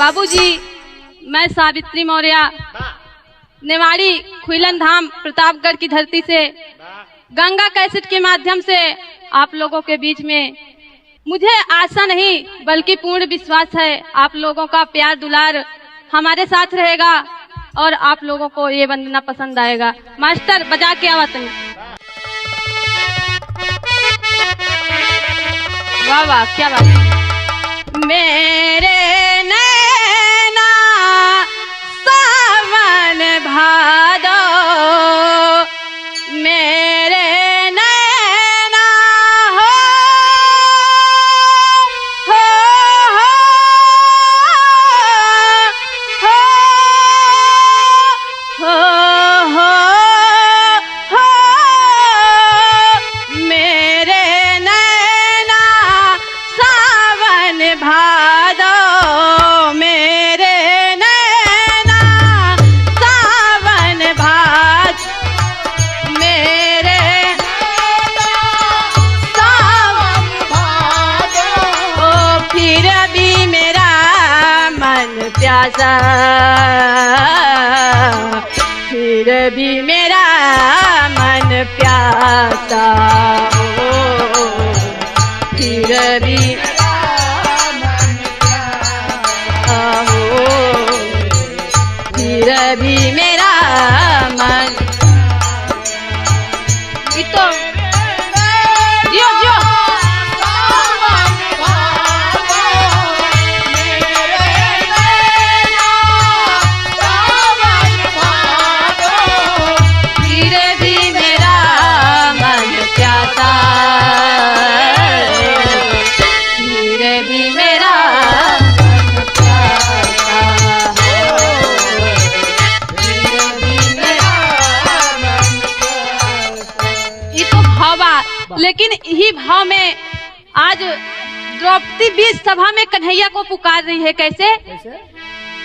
बाबूजी, मैं सावित्री मौर्य नेवाड़ी खुइलन धाम प्रतापगढ़ की धरती से गंगा कैसेट के माध्यम से आप लोगों के बीच में मुझे आशा नहीं बल्कि पूर्ण विश्वास है आप लोगों का प्यार दुलार हमारे साथ रहेगा और आप लोगों को ये वंदना पसंद आएगा। मास्टर बजा के आवत नहीं। वाह वाह, क्या बात है। मेरे नैना सावन भादो, मेरे नैना हो मेरे नैना सावन भादो, मेरे नैना सावन भाद, मेरे सावन भादो, ओ फिर भी मेरा मन प्यासा, फिर भी मेरा मन प्यासा, ओ फिर भी फिर भी मेरा मन। तो जियो जियो फिर भी मेरा मन प्यासा, फिर भी मेरा लेकिन यही भाव में आज द्रौपदी बीच सभा में कन्हैया को पुकार रही है। कैसे?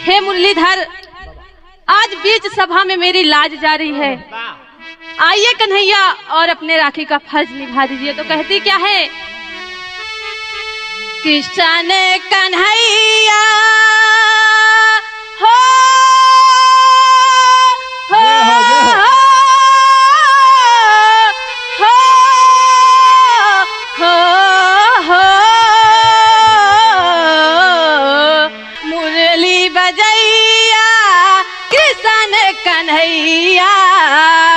हे मुरलीधर, आज बीच सभा में मेरी लाज जा रही है, आइए कन्हैया और अपने राखी का फर्ज निभा दीजिए। तो कहती क्या है? कृष्ण कन्हैया हो मुरली बजैया कृष्ण कन्हैया,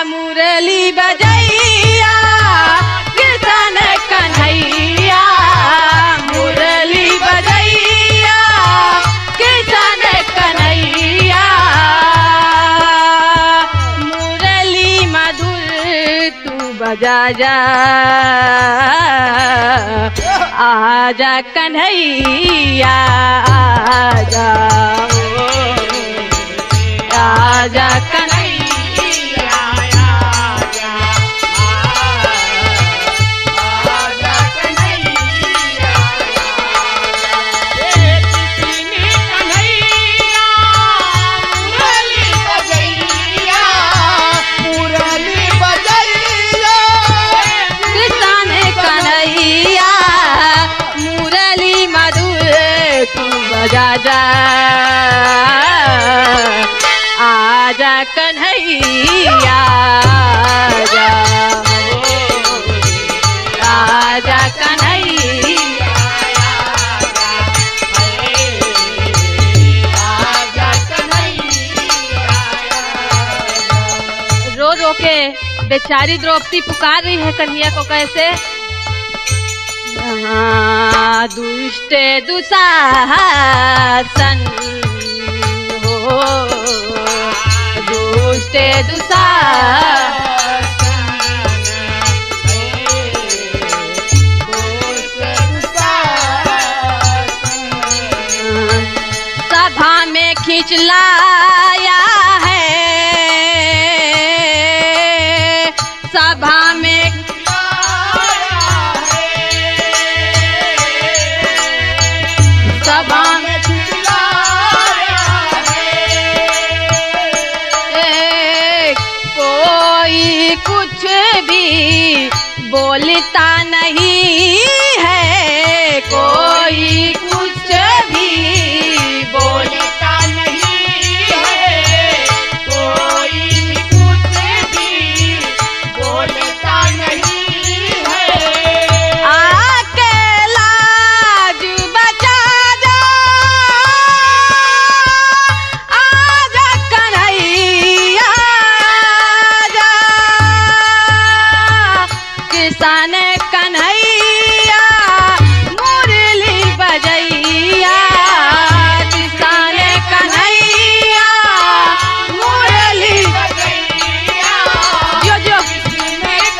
मुरली बजैया कृष्ण कन्हैया, मुरली बजैया कृष्ण कन्हैया, मुरली मधुर तू बजा जा, आजा कन्हैया आजा, आजा कन्हैया आजा, आजा कन्हैया, कन्हैया मुरली बजैया, मुरली बजैया कृष्ण कन्हैया, मुरली मधुर तू बजा जा, आजा कन्हैया आजा, आजा कन्हैया आजा कन्हैया। रो रो के बेचारी द्रौपदी पुकार रही है कन्हैया को। कैसे? दुष्ट दुशासन हो, दुष्ट दुशासन लाया है, सभा में सभा में कोई कुछ भी बोलता नहीं है, कोई कुछ भी बोलता नहीं है, कोई कुछ भी बोलता नहीं है। आके लाज बचा जा, आजा कन्हैया जा, किसान कन्हैया मुरली बजैया, किसान कन्हैया मुरली बजैया, जो जो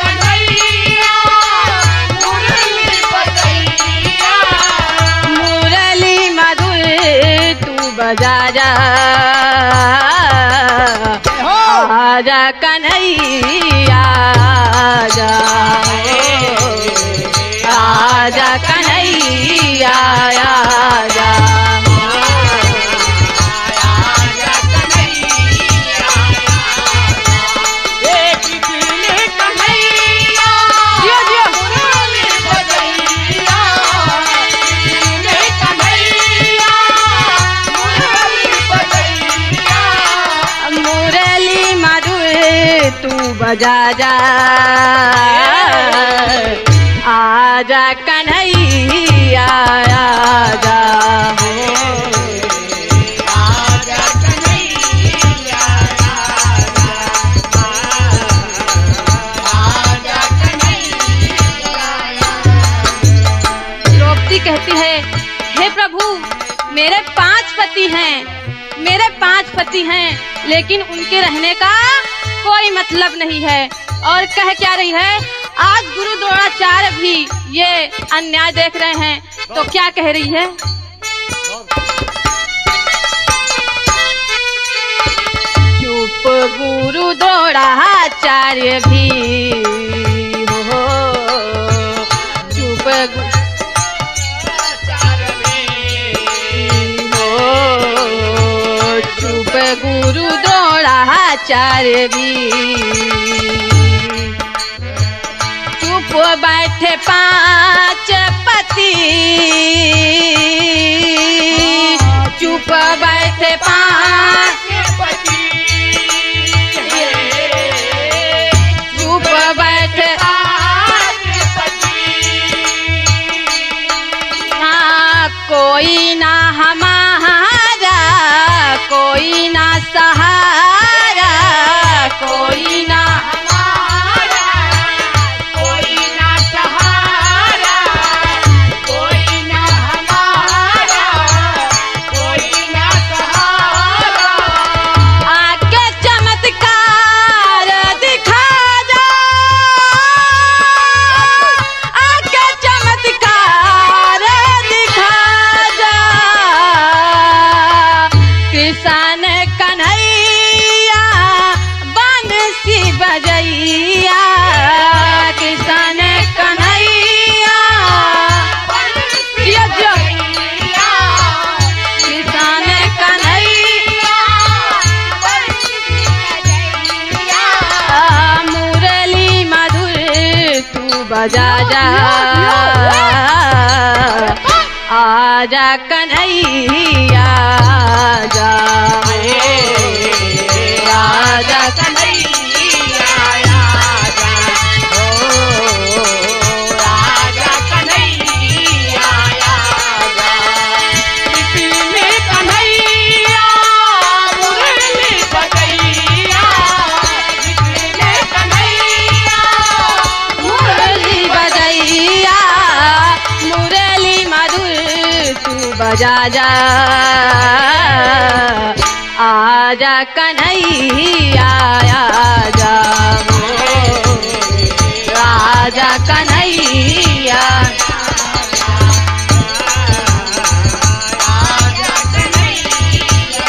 कन्हैया मुरली बजैया, मुरली मधुर तू बजा जा, आजा कन्हैया आजा, आजा कन्हैया आजा, आजा कन्हैया, एक दिन कन्हैया जियो जियो मुरली बजैया, कन्हैया मुरली बजैया, मुरली मधुर तू बजा जा, आजा कन्हैया आजा, आजा कन्हैया आजा कन्हैया। द्रौपदी कहती है, हे प्रभु मेरे 5 पति हैं, मेरे 5 पति हैं, लेकिन उनके रहने का कोई मतलब नहीं है। और कह क्या रही है, आज गुरु द्रोणाचार्य भी ये अन्याय देख रहे हैं, तो क्या कह रही है, चुप गुरु द्रोणाचार्य भी हो, चुप चुप गुरु द्रोणाचार्य भी, चुप बैठे 5 पति, चुप बैठे 5 पति, चुप बैठे 5 पति, हाँ कोई ना हमारा, कोई ना सहारा, कोई ना हमारा, कोई ना सहारा, कोई ना हमारा, कोई ना सहारा, आके चमत्कार दिखा जा, आके चमत्कार दिखा जा, किसान कन्हैया बंसी बजैया, किसान कन्हैया जियो जियो, किसान कन्हैया मुरली मधुर तू बजा जा, आजा कन्हैया आजा, आजा कन्हैया आजा, ओ आजा कन्हैया आजा, कितने कन्हैया मुरली बजैया, कितने कन्हैया मुरली बजैया, मुरली मधुर तू बजा जा, आजा कन्हैया आजा, आजा कन्हैया, आजा कन्हैया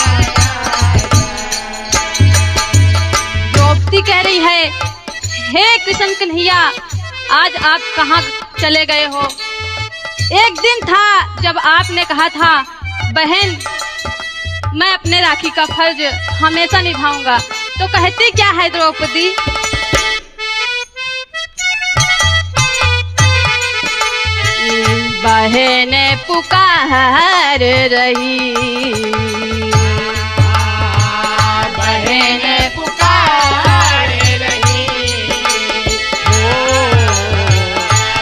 आज आप कहाँ चले गए हो? एक दिन था जब आपने कहा था बहन मैं अपने राखी का फर्ज हमेशा निभाऊंगा, तो कहती क्या है द्रौपदी? बहन पुकार रही, बहन पुकार रही, ओ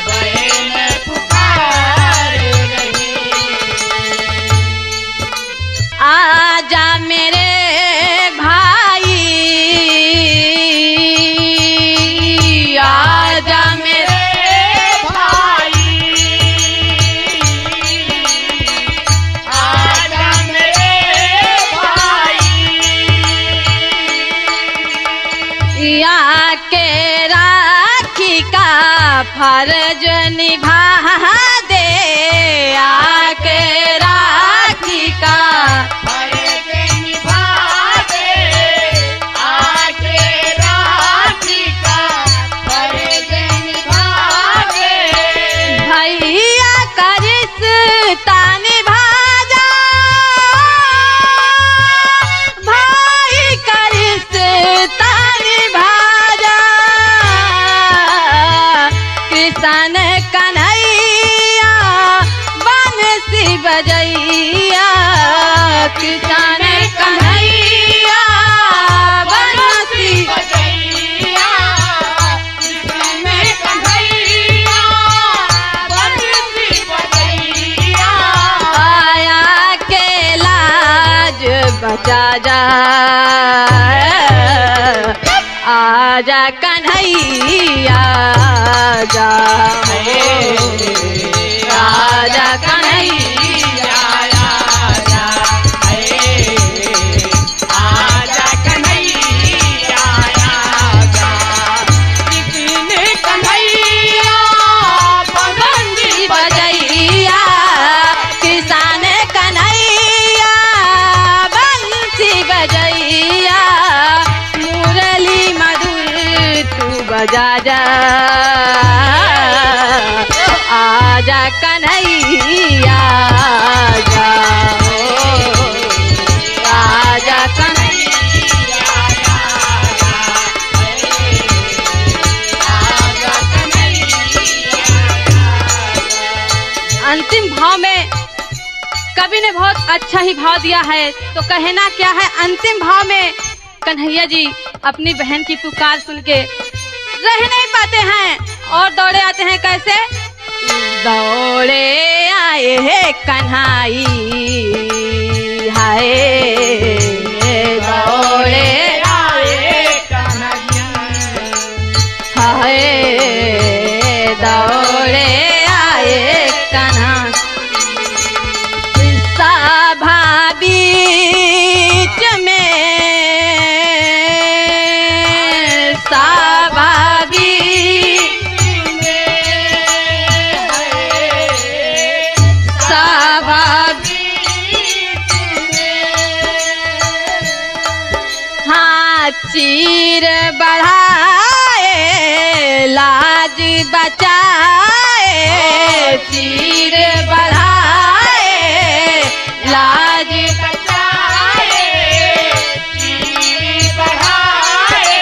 बहन पुकार रही। आजा मेरे भाई, आजा मेरे के राखी का फर्ज निभा दे, आके राखी का फर्ज निभा दे, आके राखी का फर्ज निभा दे। भैया का रिश्ता निभा जा, भाई का रिश्ता कृष्ण कन्हैया बंसी बजैया, कृष्ण कन्हैया बंसी बजैया, कृष्ण कन्हैया बंसी बजैया। आया के लाज बचा जा, आजा कन्हैया जा, आजा कन्हैया आजा, आजा कन्हैया आजा। कृष्ण कन्हैया बंसी बजैया, कृष्ण कन्हैया बंसी बजैया, मुरली मधुर तू बजा जा, आजा कन्हैया जा, आजा कन्हैया आजा कन्हैया। अंतिम भाव में कवि ने बहुत अच्छा ही भाव दिया है, तो कहना क्या है? अंतिम भाव में कन्हैया जी अपनी बहन की पुकार सुन के रह नहीं पाते हैं और दौड़े आते हैं। कैसे? दौड़े आए है कन्हाई, हाय दौड़े आए कन्हैया, हाय दौड़े आए कन्हा, सभा बीच में, सभा बीच में, सभा बीच में। हाँ चीर बढ़ाए लाज बचाए, चीर बढ़ाए लाज बचाए, चीर बढ़ाए,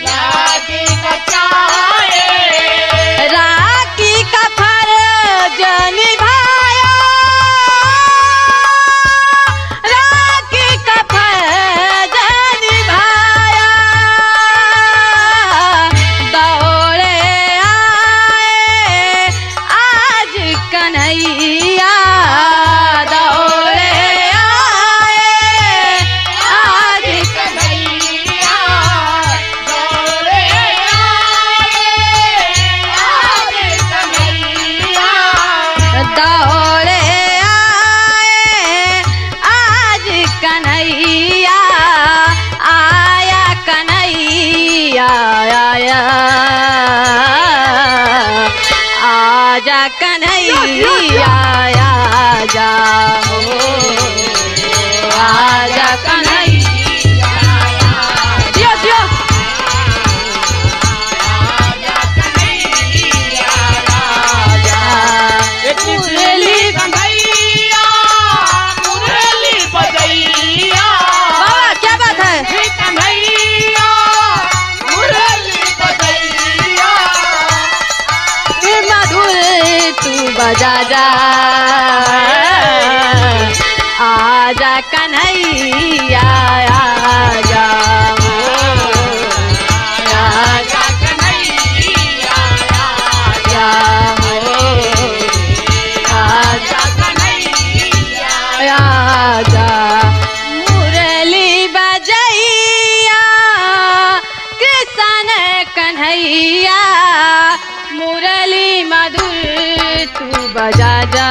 लाज बचाए। राखी का फर्ज निभाया, राखी का फर्ज निभाया, दौड़े आए आज कन्हैया, दौड़े आए आज कन्हैया दौड़े आए, आज कन्हैया दौड़े आए आज कन्हैया, आया कन्हैया आया, आजा कन्हैया आजा, आजा कन्हैया, जियो जियो। आजा कन्हैया बजा जा, आजा कन्हैया आजा, आजा कन्हैया आजा, आजा कन्हैया आजा। मुरली बजैया कृष्ण कन्हैया, मुरली मधुर तू बजा जा,